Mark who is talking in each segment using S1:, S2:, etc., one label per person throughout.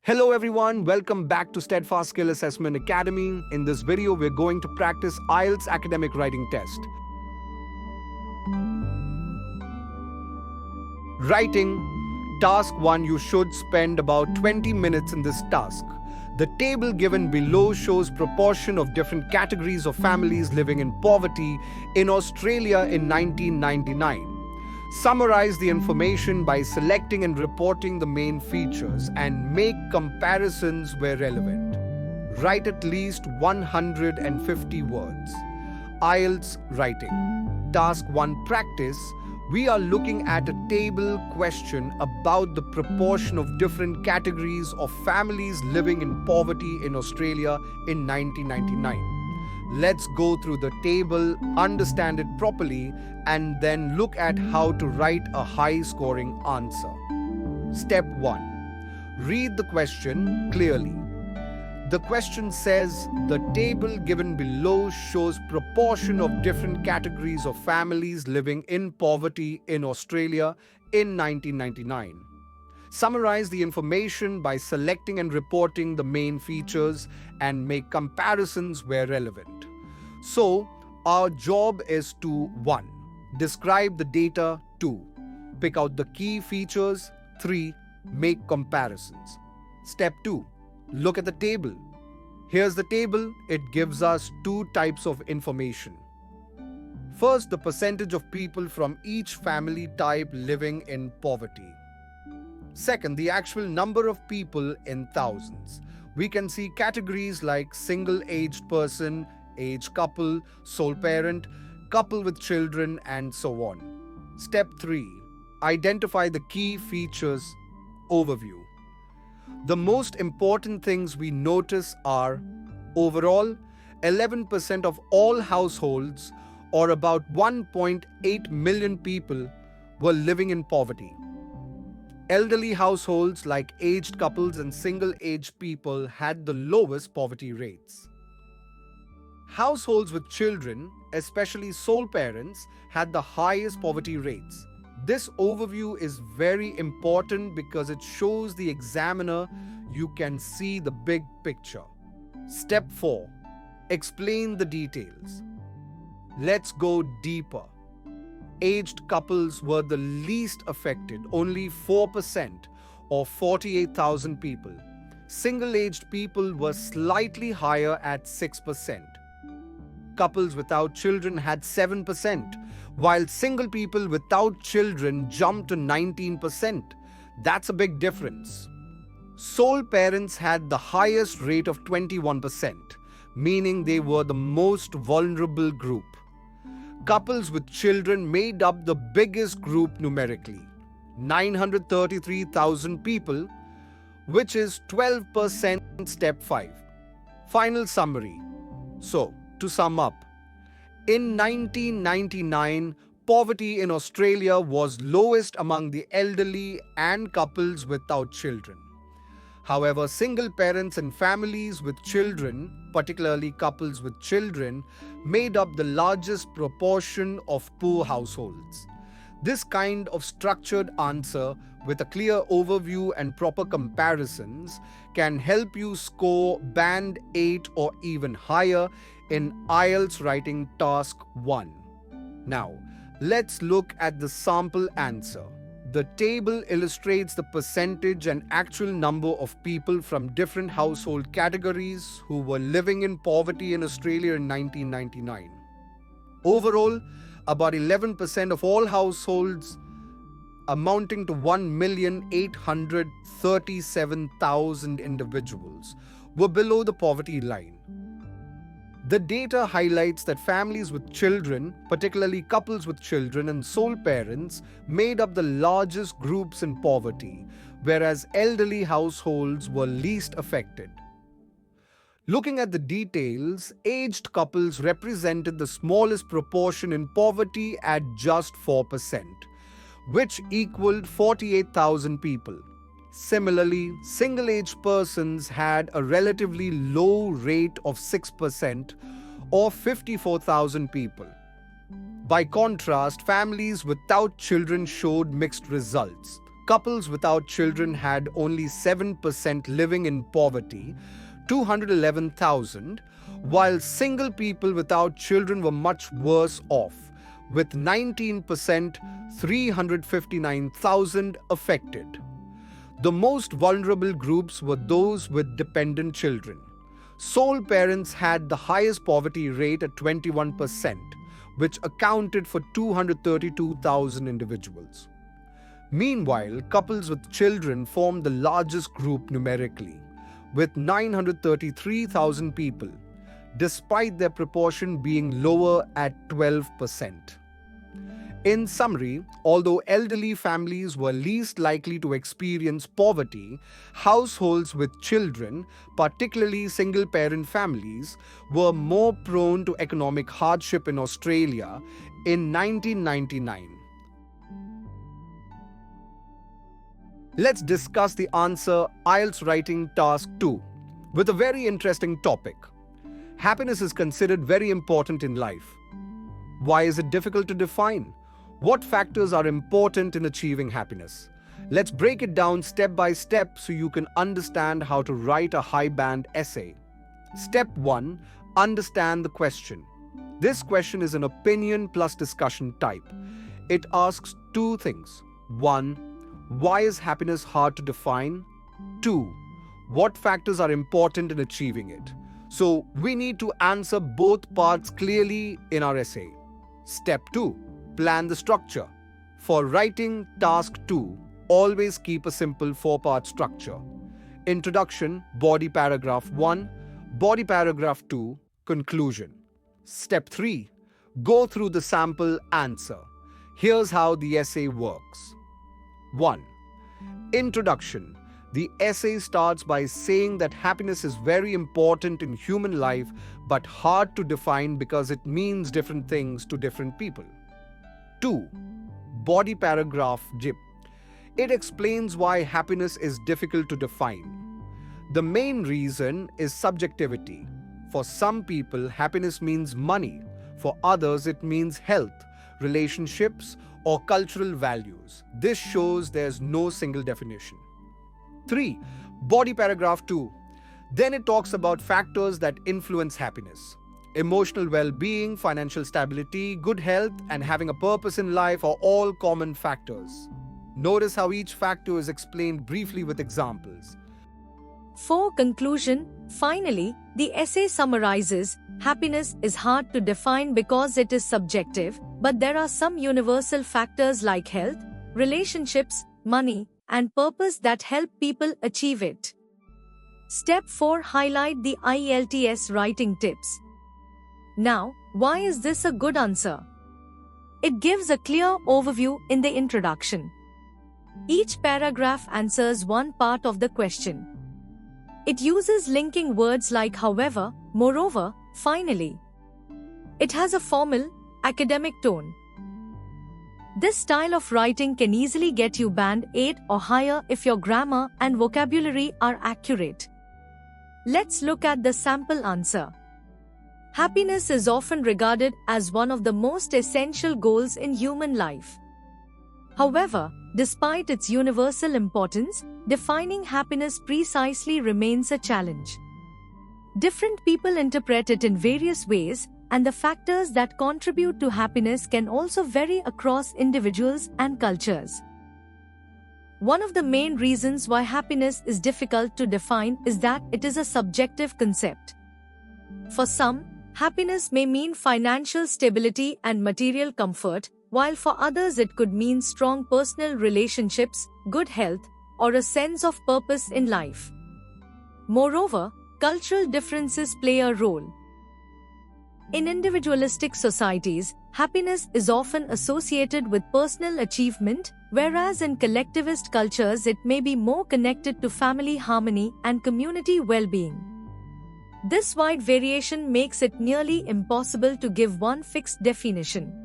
S1: Hello everyone, welcome back to STEADFAST Skill Assessment Academy. In this video, we're going to practice IELTS Academic Writing Test. Writing. Task 1, you should spend about 20 minutes in this task. The table given below shows proportion of different categories of families living in poverty in Australia in 1999. Summarize the information by selecting and reporting the main features and make comparisons where relevant. Write at least 150 words. IELTS Writing. Task 1 Practice. We are looking at a table question about the proportion of different categories of families living in poverty in Australia in 1999. Let's go through the table, understand it properly, and then look at how to write a high-scoring answer. Step 1. Read the question clearly. The question says, the table given below shows proportion of different categories of families living in poverty in Australia in 1999. Summarize the information by selecting and reporting the main features and make comparisons where relevant. So, our job is to 1. Describe the data. 2. Pick out the key features. 3. Make comparisons. Step 2. Look at the table. Here's the table. It gives us two types of information. First, the percentage of people from each family type living in poverty. Second, the actual number of people in thousands. We can see categories like single-aged person, aged couple, sole parent, couple with children, and so on. Step 3. Identify the key features. Overview. The most important things we notice are, overall, 11% of all households, or about 1.8 million people, were living in poverty. Elderly households like aged couples and single-aged people had the lowest poverty rates. Households with children, especially sole parents, had the highest poverty rates. This overview is very important because it shows the examiner you can see the big picture. Step 4. Explain the details. Let's go deeper. Aged couples were the least affected, only 4% or 48,000 people. Single-aged people were slightly higher at 6%. Couples without children had 7%, while single people without children jumped to 19%. That's a big difference. Sole parents had the highest rate of 21%, meaning they were the most vulnerable group. Couples with children made up the biggest group numerically, 933,000 people, which is 12%. Step 5. Final summary. So, to sum up, in 1999, poverty in Australia was lowest among the elderly and couples without children. However, single parents and families with children, particularly couples with children, made up the largest proportion of poor households. This kind of structured answer with a clear overview and proper comparisons can help you score band 8 or even higher in IELTS Writing Task 1. Now, let's look at the sample answer. The table illustrates the percentage and actual number of people from different household categories who were living in poverty in Australia in 1999. Overall, about 11% of all households, amounting to 1,837,000 individuals, were below the poverty line. The data highlights that families with children, particularly couples with children and sole parents, made up the largest groups in poverty, whereas elderly households were least affected. Looking at the details, aged couples represented the smallest proportion in poverty at just 4%, which equaled 48,000 people. Similarly, single-aged persons had a relatively low rate of 6% or 54,000 people. By contrast, families without children showed mixed results. Couples without children had only 7% living in poverty, 211,000, while single people without children were much worse off, with 19%, 359,000 affected. The most vulnerable groups were those with dependent children. Sole parents had the highest poverty rate at 21%, which accounted for 232,000 individuals. Meanwhile, couples with children formed the largest group numerically, with 933,000 people, despite their proportion being lower at 12%. In summary, although elderly families were least likely to experience poverty, households with children, particularly single-parent families, were more prone to economic hardship in Australia in 1999. Let's discuss the answer IELTS Writing Task 2 with a very interesting topic. Happiness is considered very important in life. Why is it difficult to define? What factors are important in achieving happiness? Let's break it down step by step so you can understand how to write a high-band essay. Step 1. Understand the question. This question is an opinion plus discussion type. It asks two things. 1. Why is happiness hard to define? 2. What factors are important in achieving it? So, we need to answer both parts clearly in our essay. Step 2. Plan the structure. For writing task 2, always keep a simple 4-part structure. Introduction, body paragraph 1, body paragraph 2, conclusion. Step 3. Go through the sample answer. Here's how the essay works. 1. Introduction. The essay starts by saying that happiness is very important in human life but hard to define because it means different things to different people. 2. Body paragraph J. It explains why happiness is difficult to define. The main reason is subjectivity. For some people, happiness means money. For others, it means health, relationships, or cultural values. This shows there's no single definition. 3. Body paragraph 2. Then it talks about factors that influence happiness. Emotional well-being, financial stability, good health, and having a purpose in life are all common factors. Notice how each factor is explained briefly with examples.
S2: For conclusion, finally, the essay summarizes, happiness is hard to define because it is subjective, but there are some universal factors like health, relationships, money, and purpose that help people achieve it. Step 4. Highlight the IELTS writing tips. Now, why is this a good answer? It gives a clear overview in the introduction. Each paragraph answers one part of the question. It uses linking words like however, moreover, finally. It has a formal, academic tone. This style of writing can easily get you band 8 or higher if your grammar and vocabulary are accurate. Let's look at the sample answer. Happiness is often regarded as one of the most essential goals in human life. However, despite its universal importance, defining happiness precisely remains a challenge. Different people interpret it in various ways, and the factors that contribute to happiness can also vary across individuals and cultures. One of the main reasons why happiness is difficult to define is that it is a subjective concept. For some, happiness may mean financial stability and material comfort, while for others it could mean strong personal relationships, good health, or a sense of purpose in life. Moreover, cultural differences play a role. In individualistic societies, happiness is often associated with personal achievement, whereas in collectivist cultures it may be more connected to family harmony and community well-being. This wide variation makes it nearly impossible to give one fixed definition.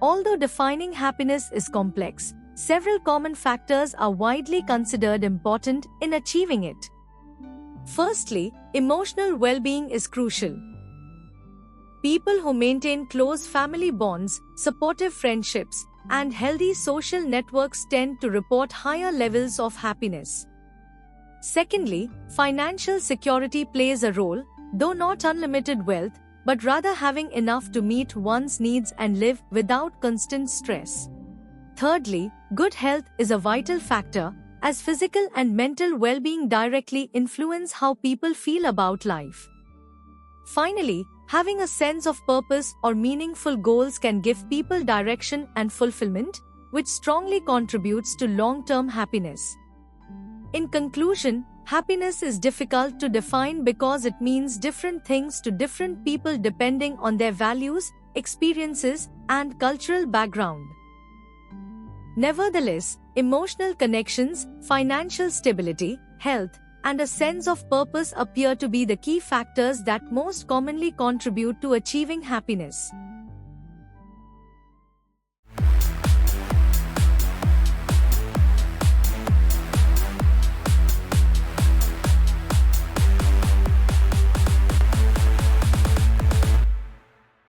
S2: Although defining happiness is complex, several common factors are widely considered important in achieving it. Firstly, emotional well-being is crucial. People who maintain close family bonds, supportive friendships, and healthy social networks tend to report higher levels of happiness. Secondly, financial security plays a role, though not unlimited wealth, but rather having enough to meet one's needs and live without constant stress. Thirdly, good health is a vital factor, as physical and mental well-being directly influence how people feel about life. Finally, having a sense of purpose or meaningful goals can give people direction and fulfillment, which strongly contributes to long-term happiness. In conclusion, happiness is difficult to define because it means different things to different people depending on their values, experiences, and cultural background. Nevertheless, emotional connections, financial stability, health, and a sense of purpose appear to be the key factors that most commonly contribute to achieving happiness.